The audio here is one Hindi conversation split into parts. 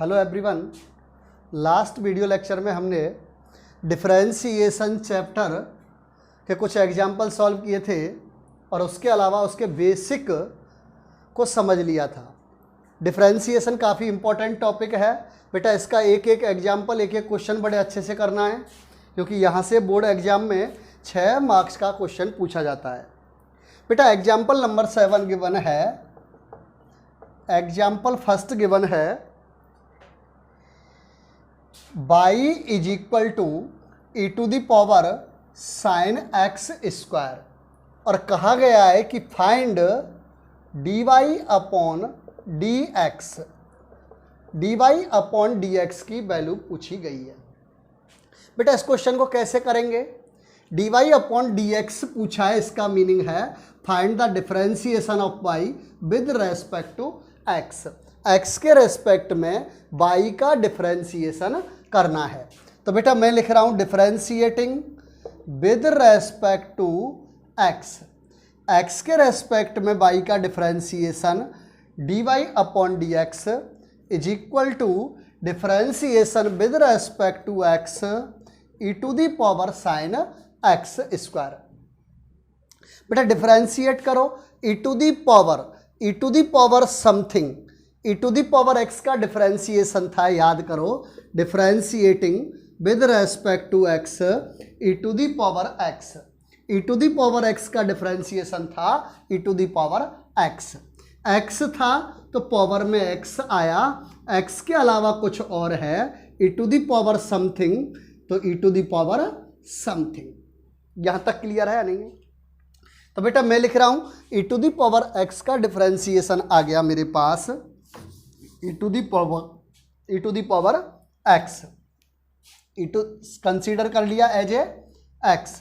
Hello everyone. Last video lecture में हमने डिफरेंशिएशन चैप्टर के कुछ एग्जाम्पल सॉल्व किए थे और उसके अलावा उसके बेसिक को समझ लिया था। डिफरेंशिएशन काफ़ी इम्पोर्टेंट टॉपिक है बेटा। इसका एक एक एग्जाम्पल, एक एक क्वेश्चन बड़े अच्छे से करना है, क्योंकि यहाँ से बोर्ड एग्जाम में 6 मार्क्स का क्वेश्चन पूछा जाता है। बेटा एग्जाम्पल नंबर 7 गिवन है। एग्जाम्पल फर्स्ट गिवन है y is equal to e to the power sine x square और कहा गया है कि फाइंड dy अपॉन dx की वैल्यू पूछी गई है। बेटा इस क्वेश्चन को कैसे करेंगे? dy अपॉन dx पूछा है, इसका मीनिंग है find the differentiation of y with respect to x। x के रेस्पेक्ट में y का डिफरेंशिएशन करना है। तो बेटा मैं लिख रहा हूं differentiating with respect to x। x के रेस्पेक्ट में y का differentiation dy upon dx is equal to differentiation with respect to x e to the power sine x square. बेटा डिफरेंशिएट करो e to the power something. E to the power x का डिफरेंशिएशन था, याद करो, differentiating with respect to x e to the power x. E to the power x का डिफरेंशिएशन था e to the power x. X था तो पावर में एक्स आया, एक्स के अलावा कुछ और है, ई टू दी पावर समथिंग, तो ई टू दी पावर समथिंग। यहां तक क्लियर है या नहीं? तो बेटा मैं लिख रहा हूं e to the power x का डिफरेंशिएशन आ गया मेरे पास e to the power x. E to consider कर लिया as a x,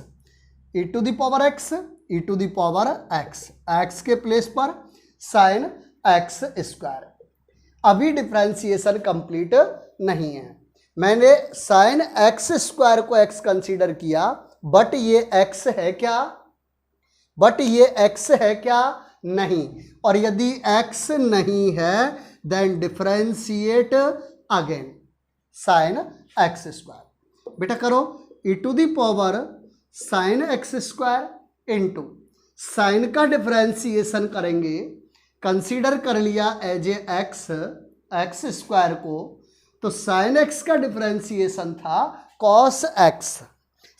e to the power x, e to the power x, x के प्लेस पर साइन एक्स स्क्वायर। अभी डिफरेंशिएशन कंप्लीट नहीं है। मैंने साइन एक्स स्क्वायर को एक्स कंसीडर किया, बट ये एक्स है क्या? नहीं। और यदि एक्स नहीं है then differentiate again sine x square. बेटा करो e to the power sine x square into sine का डिफरेंशिएशन करेंगे, कंसीडर कर लिया एज ए एक्स स्क्वायर को, तो साइन एक्स का डिफरेंशिएशन था कॉस एक्स,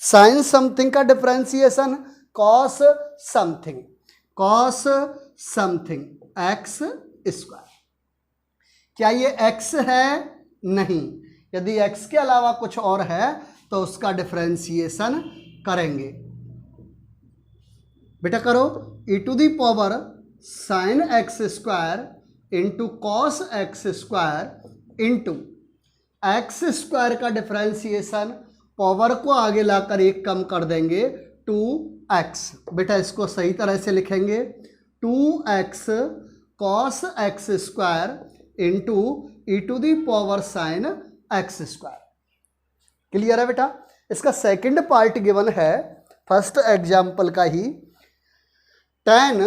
साइन समथिंग का differentiation cos something x square. क्या ये एक्स है? नहीं। यदि एक्स के अलावा कुछ और है तो उसका डिफरेंशिएशन करेंगे। बेटा करो e to the power sine x square into cos x square into x square का डिफरेंशिएशन, पावर को आगे लाकर एक कम कर देंगे, 2x। बेटा इसको सही तरह से लिखेंगे 2x cos x square into e to the power sine x square. Clear है बेटा? इसका सेकंड पार्ट गिवन है फर्स्ट एग्जाम्पल का ही, tan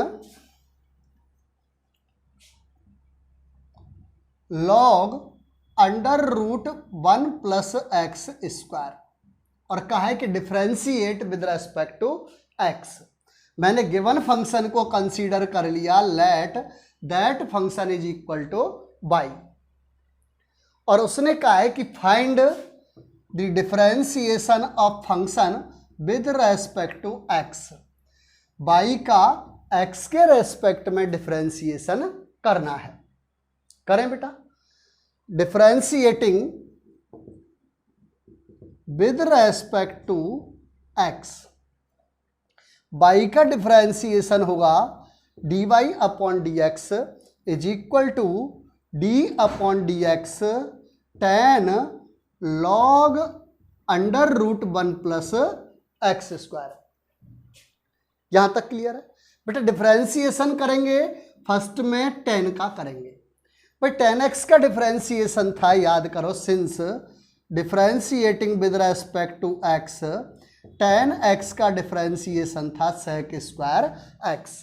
log under root 1 plus x square और कहा है कि differentiate with respect to x. मैंने गिवन फंक्शन को कंसीडर कर लिया, let that function is equal to y, और उसने कहा है कि find the differentiation of function with respect to x। y का x के रेस्पेक्ट में डिफरेंशिएशन करना है। करें बेटा, differentiating with respect to x। y का डिफरेंशिएशन होगा dy upon dx is equal to d upon dx tan log under root 1 plus x square. यहां तक क्लियर है बेटा? डिफरेंशिएशन करेंगे, फर्स्ट में 10 का करेंगे। भाई 10x का डिफरेंशिएशन था, याद करो, since differentiating with respect to x, 10x का डिफरेंशिएशन था sec स्क्वायर x।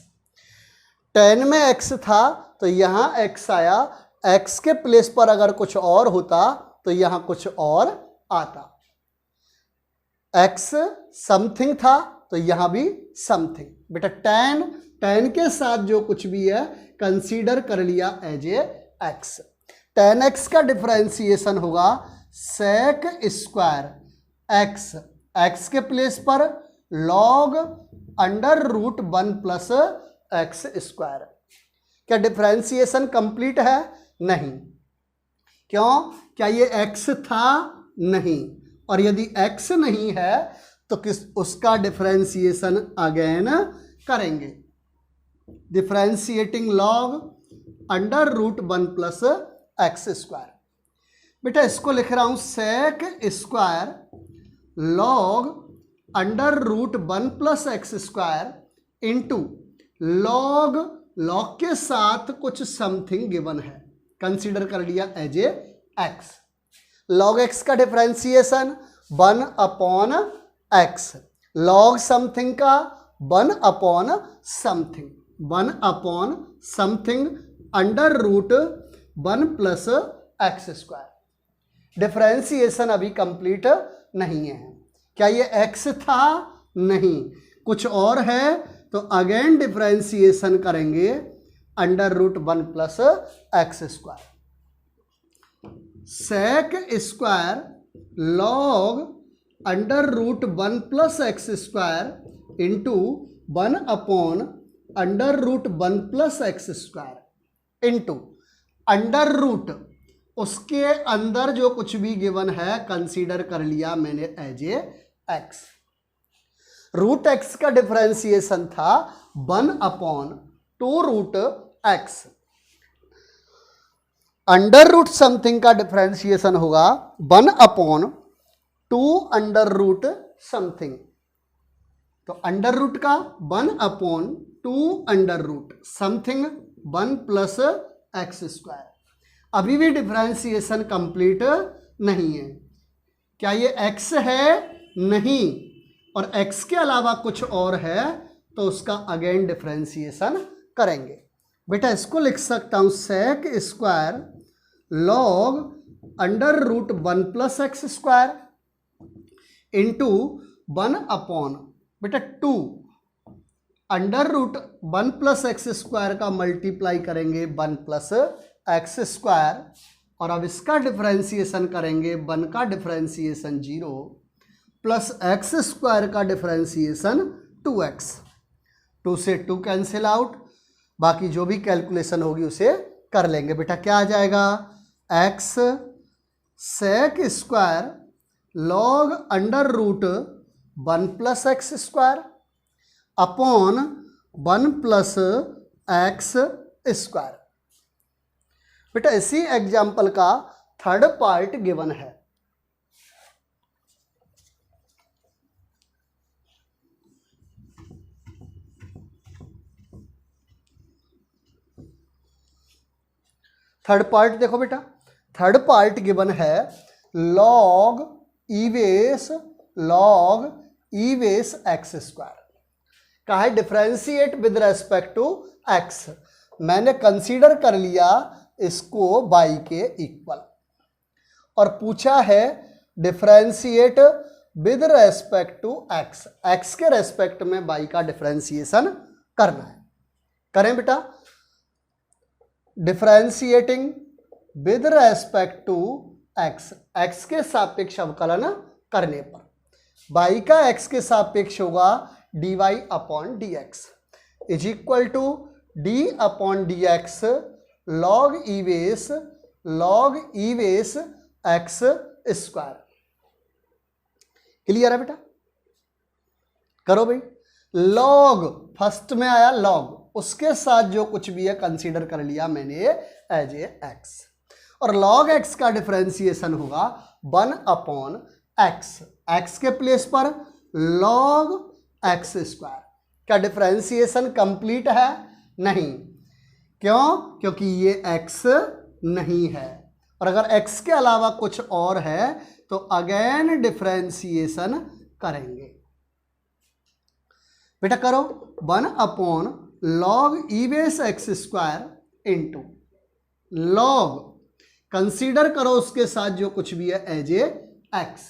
10 में x था तो यहाँ x आया x के प्लेस पर अगर कुछ और होता तो यहां कुछ और आता। x समथिंग था तो यहां भी समथिंग। बेटा tan के साथ जो कुछ भी है कंसीडर कर लिया as a x। tan x का डिफरेंशिएशन होगा sec स्क्वायर x के प्लेस पर log under root 1 plus x square. क्या डिफरेंशिएशन कंप्लीट है? नहीं। क्यों? क्या ये x था? नहीं। और यदि x नहीं है तो उसका डिफरेंशिएशन अगेन करेंगे। Differentiating log under root 1 plus x square. बेटा इसको लिख रहा हूं sec square log under root 1 plus x square into log के साथ कुछ समथिंग गिवन है, कंसीडर कर लिया as a x. Log x का differentiation 1 upon x, log something का 1 upon something, 1 upon something under root 1 plus x square. Differentiation अभी कंप्लीट नहीं है। क्या ये x था? नहीं। कुछ और है तो अगेन डिफरेंशिएशन करेंगे under root 1 plus x square. sec square log under root 1 plus x square into 1 upon under root 1 plus x square into under root, उसके अंदर जो कुछ भी गिवन है कंसीडर कर लिया मैंने as a x. Root x का डिफरेंशिएशन था 1 upon 2 root x. Under root something का डिफरेंशिएशन होगा 1 अपॉन 2 अंडर रूट समथिंग। तो अंडर रूट का 1 upon 2 under root something 1 plus x square. अभी भी डिफरेंशिएशन कंप्लीट नहीं है। क्या ये x है? नहीं। और x के अलावा कुछ और है तो उसका अगेन डिफरेंशिएशन करेंगे। बेटा इसको लिख सकता हूं sec square log under root 1 plus x square into 1 upon बेटा 2 under root 1 plus x square का मल्टीप्लाई करेंगे 1 प्लस एक्स स्क्वायर, और अब इसका डिफरेंशिएशन करेंगे 1 का डिफरेंशिएशन 0 प्लस एक्स स्क्वायर का डिफरेंशिएशन 2x। 2 से 2 कैंसिल आउट, बाकी जो भी कैलकुलेशन होगी उसे कर लेंगे। बेटा क्या आ जाएगा? x sec square log under root 1 plus x square upon 1 plus x square. बेटा इसी एग्जाम्पल का थर्ड पार्ट गिवन है। थर्ड पार्ट देखो बेटा, थर्ड पार्ट गिवन है log e base x square. कहा है differentiate with respect to x. मैंने कंसीडर कर लिया इसको y के इक्वल, और पूछा है differentiate with respect to x, x के रेस्पेक्ट में y का डिफरेंशिएशन करना है। करें बेटा। Differentiating with respect to x, x के सापेक्ष अवकलन करने पर y का x के सापेक्ष होगा dy upon d x is equal to d upon d x log e base x square. Clear है बेटा? करो भाई। log फर्स्ट में आया log, उसके साथ जो कुछ भी है कंसीडर कर लिया मैंने एज ए एक्स, और log x का डिफरेंशिएशन होगा 1 अपॉन एक्स, एक्स के प्लेस पर log एक्स स्क्वायर। क्या डिफरेंशिएशन कंप्लीट है? नहीं। क्यों? क्योंकि ये x नहीं है, और अगर x के अलावा कुछ और है तो अगेन डिफरेंशिएशन करेंगे। बेटा करो। 1 upon log e base x square into log, consider करो उसके साथ जो कुछ भी है as a x,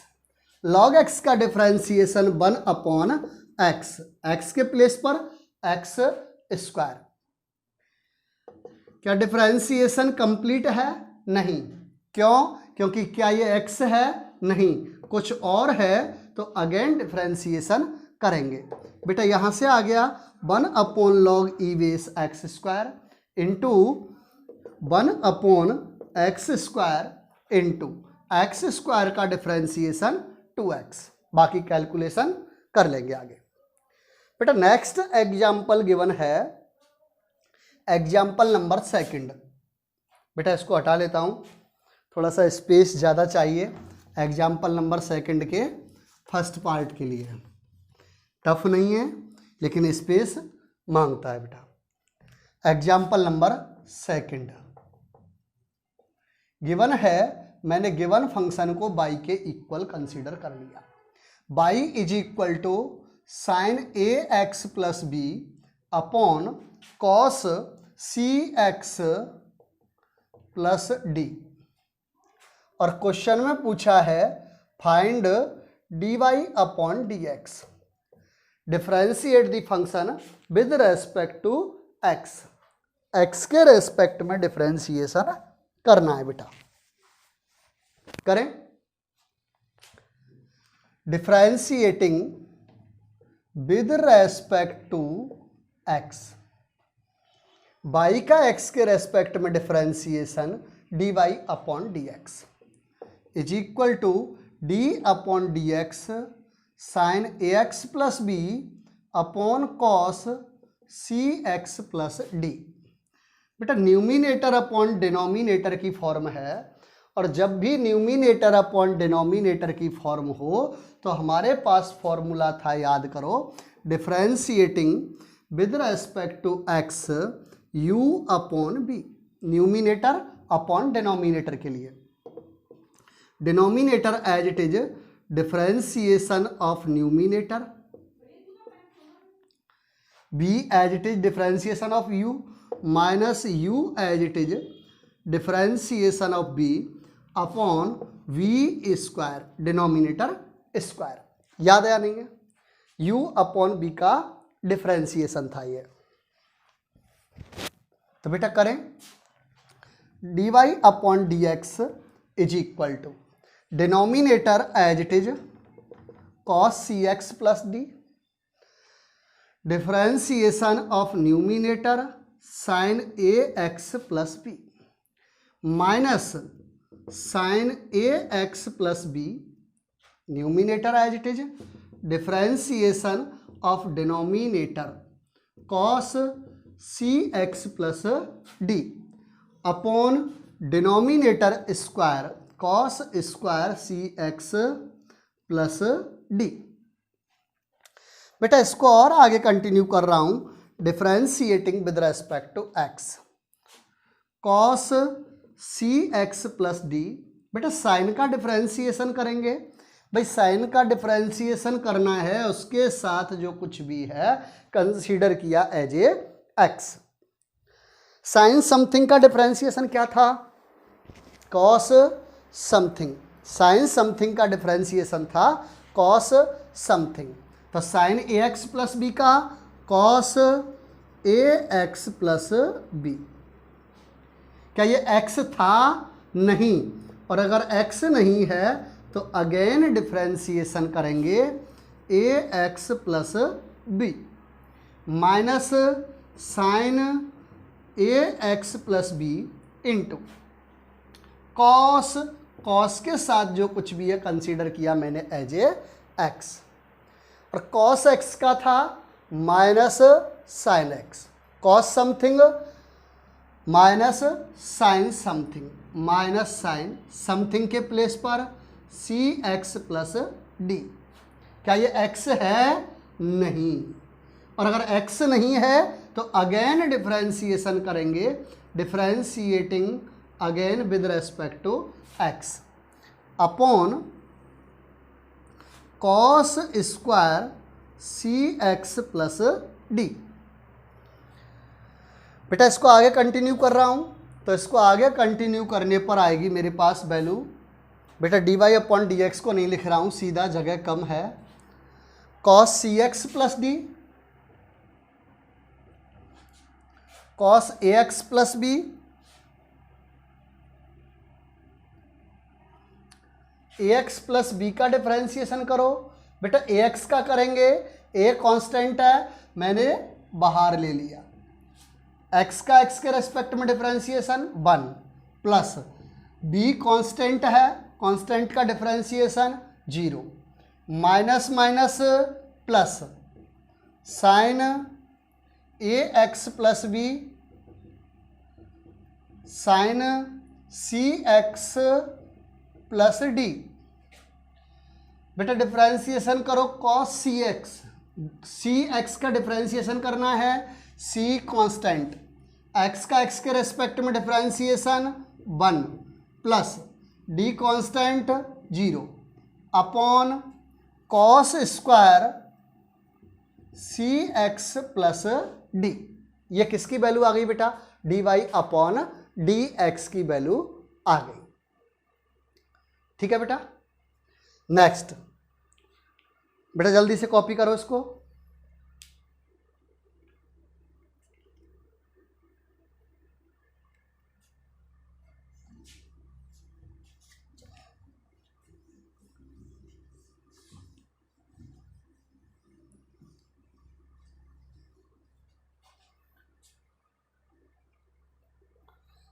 log x का डिफरेंशिएशन 1 अपॉन एक्स, एक्स के प्लेस पर एक्स स्क्वायर। क्या डिफरेंशिएशन कंप्लीट है? नहीं। क्यों? क्योंकि क्या ये एक्स है? नहीं, कुछ और है, तो अगेन डिफरेंशिएशन करेंगे। बेटा यहां से आ गया 1 अपॉन लॉग ई base x square into 1 upon x square into x square का डिफरेंशिएशन 2x। बाकी कैलकुलेशन कर लेंगे आगे। बेटा नेक्स्ट एग्जाम्पल गिवन है एग्जाम्पल नंबर 2। बेटा इसको हटा लेता हूँ, थोड़ा सा स्पेस ज़्यादा चाहिए एग्जाम्पल नंबर 2 के फर्स्ट पार्ट के लिए। टफ नहीं है लेकिन स्पेस मांगता है बेटा। एग्जाम्पल नंबर 2 गिवन है, मैंने गिवन फंक्शन को y के इक्वल कंसीडर कर लिया। y is equal to sine a x plus b upon cos c x plus d, और क्वेश्चन में पूछा है find dy upon dx, differentiate the function with respect to x, x के रेस्पेक्ट में डिफरेंशिएशन करना है बेटा। करें, differentiating with respect to x, y का x के रेस्पेक्ट में differentiation dy upon dx is equal to d upon dx sine a x plus b upon cos c x plus d. बेटा न्यूमिनेटर अपॉन डिनोमिनेटर की फॉर्म है, और जब भी न्यूमिनेटर अपॉन डिनोमिनेटर की फॉर्म हो तो हमारे पास फॉर्मूला था, याद करो, differentiating with respect to x u upon b, numerator upon denominator के लिए। Denominator as it is differentiation of numerator, b as it is differentiation of u minus u as it is differentiation of b upon v square, denominator square. याद है या नहीं है? u अपॉन b का डिफरेंशिएशन था ये। तो बेटा करें, dy upon dx is equal to denominator as it is cos c x plus d, differentiation of numerator sine a x plus b minus sine a x plus b, numerator as it is differentiation of denominator cos c x plus d upon denominator square cos square c x plus d. बेटा इसको और आगे कंटिन्यू कर रहा हूं, differentiating with respect to x, cos c x plus d. बेटा साइन का डिफरेंशिएशन करेंगे, भाई साइन का डिफरेंशिएशन करना है, उसके साथ जो कुछ भी है कंसीडर किया as a x. Sine something का डिफरेंशिएशन क्या था? Cos something. साइन समथिंग का डिफरेंशिएशन था कॉस समथिंग। तो sine a x plus b का cos a x plus b. क्या ये एक्स था? नहीं। और अगर एक्स नहीं है तो अगेन डिफरेंशिएशन करेंगे a x plus b minus sine a x plus b into cos, cos के साथ जो कुछ भी है कंसीडर किया मैंने एज ए एक्स, और कॉस एक्स का था minus sine x, cos something minus sine something, minus sine something के प्लेस पर सी एक्स प्लस डी। क्या ये एक्स है? नहीं। और अगर एक्स नहीं है तो अगेन डिफरेंशिएशन करेंगे, differentiating again with respect to x upon cos square c x plus d. बेटा इसको आगे कंटिन्यू कर रहा हूं, तो इसको आगे कंटिन्यू करने पर आएगी मेरे पास वैल्यू, बेटा d y upon d x को नहीं लिख रहा हूँ, सीधा जगह कम है, cos c x plus d, cos a x plus b, a x plus b का डिफरेंशिएशन करो। बेटा ए एक्स का करेंगे, ए कांस्टेंट है, मैंने बाहर ले लिया, एक्स का एक्स के रेस्पेक्ट में डिफरेंशिएशन 1 प्लस बी कांस्टेंट है, कांस्टेंट का differentiation 0, minus minus plus sine a x plus b sine c x plus d. बेटा डिफरेंशिएशन करो cos c x, c x का डिफरेंशिएशन करना है, सी कांस्टेंट, एक्स का एक्स के रेस्पेक्ट में differentiation 1 plus d constant 0 upon cos square c x plus d. ये किसकी वैल्यू आ गई बेटा? D y upon d x की वैल्यू आ गई। ठीक है बेटा। नेक्स्ट बेटा जल्दी से कॉपी करो इसको।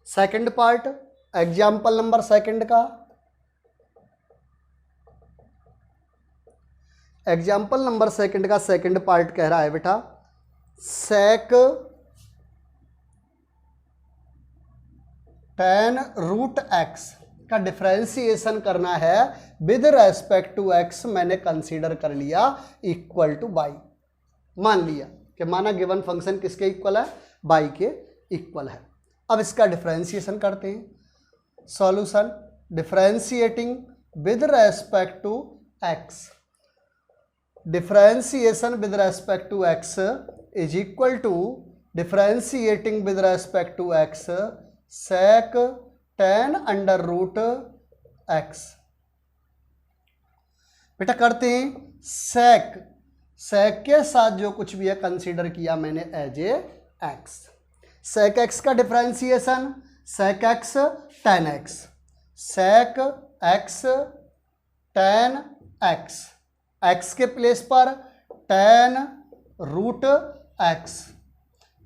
Second part example number second का, एग्जाम्पल नंबर सेकंड का सेकंड पार्ट कह रहा है बेटा सेक tan रूट एक्स का डिफरेंशिएशन करना है विद रेस्पेक्ट टू एक्स, मैंने कंसीडर कर लिया इक्वल टू वाई, मान लिया कि माना गिवन फंक्शन किसके इक्वल है? वाई के इक्वल है। अब इसका डिफरेंशिएशन करते हैं। Solution differentiating with respect to x, differentiation with respect to x is equal to differentiating with respect to x sec tan under root x. बेटा करते हैं सेक, सेक के साथ जो कुछ भी है कंसीडर किया मैंने as a x. Sec x का differentiation sec x tan x, sec x tan x, x के प्लेस पर tan root x,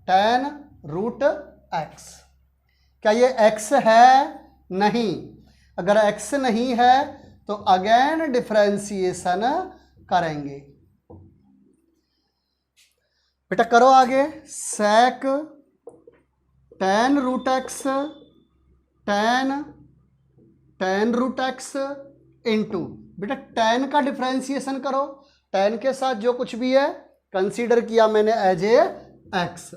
tan root x. क्या ये x है? नहीं। अगर x नहीं है तो अगेन डिफरेंशिएशन करेंगे। बेटा करो आगे, sec tan root x tan root x into, बेटा tan का डिफरेंशिएशन करो, tan के साथ जो कुछ भी है कंसीडर किया मैंने as a x,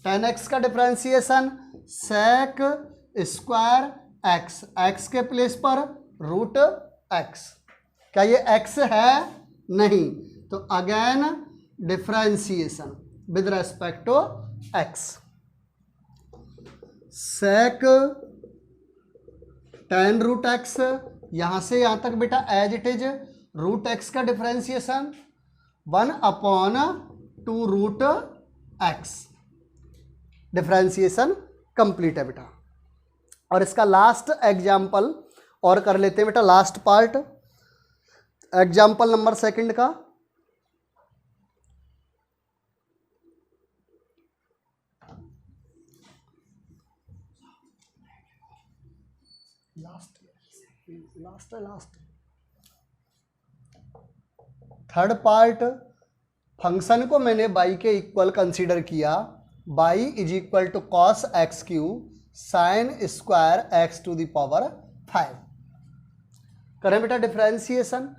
tan x का differentiation sec square x, x के प्लेस पर रूट एक्स। क्या ये एक्स है? नहीं। तो again differentiation with respect to x, sec tan root x, यहां से यहां तक बेटा as it is, root x का differentiation 1 upon 2 root x. Differentiation complete है बेटा। और इसका लास्ट एग्जाम्पल और कर लेते हैं बेटा, last part example number second का। लास्ट थर्ड पार्ट, फंक्शन को मैंने बाई के इक्वल कंसीडर किया, y is equal to cos x cube sine square x to the power 5। करें बेटा differentiation,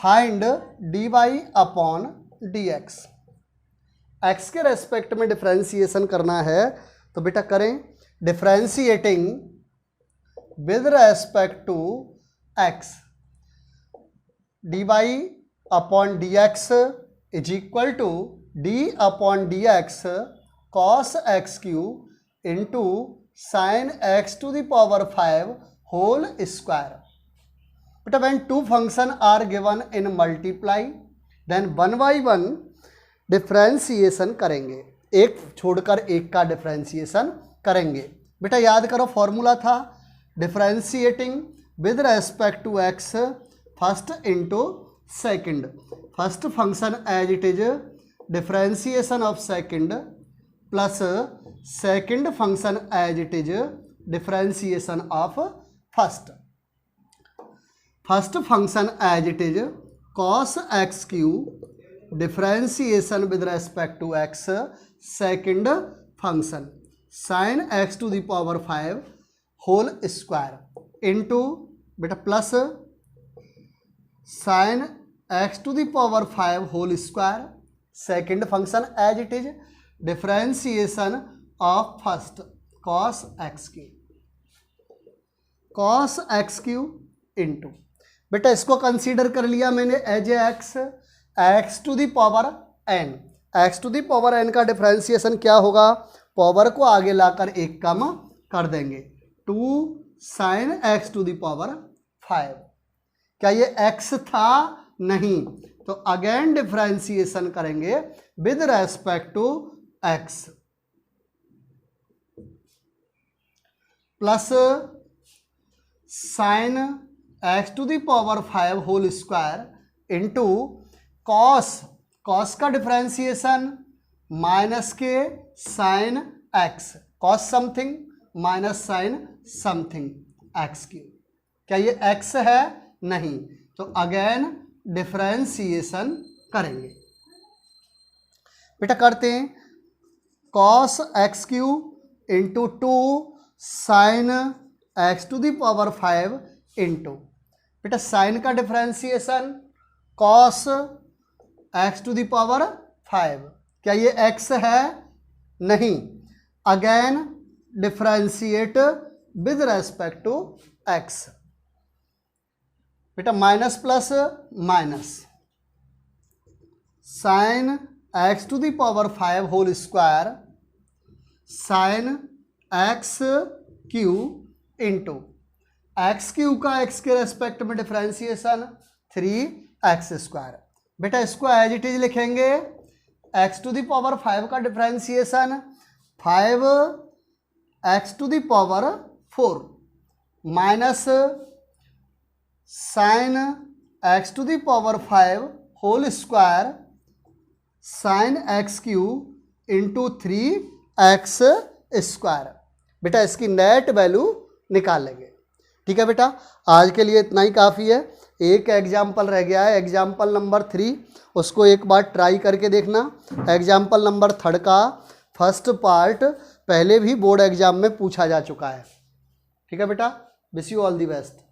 find d y upon d x, x के रेस्पेक्ट में डिफरेंशिएशन करना है। तो बेटा करें differentiating with respect to x, d y upon d x is equal to d upon d x cos x cube into sine x to the power 5 whole square. बेटा when two function are given in multiply then one by one differentiation करेंगे, एक छोड़कर एक का डिफ्रेंसिएशन करेंगे। बेटा याद करो फॉर्मूला था differentiating with respect to x first into second, first function as it is differentiation of second plus second function as it is differentiation of first. First function as it is cos x cube differentiation with respect to x, second function sine x to the power 5 whole square into बेटा plus sine x to the power 5 whole square, second function as it is differentiation of first cos x cube, cos x cube into बेटा इसको कंसीडर कर लिया मैंने as a x, x to the power n, x to the power n का डिफ्रेंशिएशन क्या होगा, पावर को आगे लाकर एक कम कर देंगे, 2 sine x to the power 5। क्या ये एक्स था? नहीं, तो अगेन डिफ्रेंशिएशन करेंगे with respect to x plus sine x to the power 5 whole square into cos का डिफ्रेंशिएशन माइनस के sine x, cos something minus sine something x cube. क्या ये एक्स है? नहीं, तो अगेन डिफ्रेंशिएशन करेंगे। बेटा करते हैं cos x cube into 2 sine x to the power 5 into बेटा साइन का differentiation cos x to the power 5। क्या ये एक्स है? नहीं, again differentiate with respect to x. बेटा minus plus minus sine x to the power 5 whole square sine x cube into x cube का एक्स के रेस्पेक्ट में डिफ्रेंशिएशन 3x स्क्वायर। बेटा इसको एज इट इज लिखेंगे, एक्स टू दी पावर 5 का differentiation 5x to the power 4 minus sine x to the power 5 whole square sine x cube into 3x square. बेटा इसकी नेट वैल्यू निकाल लेंगे। ठीक है बेटा, आज के लिए इतना ही काफ़ी है। एक एग्जाम्पल रह गया है, एग्जाम्पल नंबर 3, उसको एक बार ट्राई करके देखना। एग्जाम्पल नंबर 3 का फर्स्ट पार्ट पहले भी बोर्ड एग्जाम में पूछा जा चुका है। ठीक है बेटा, wish you all the best.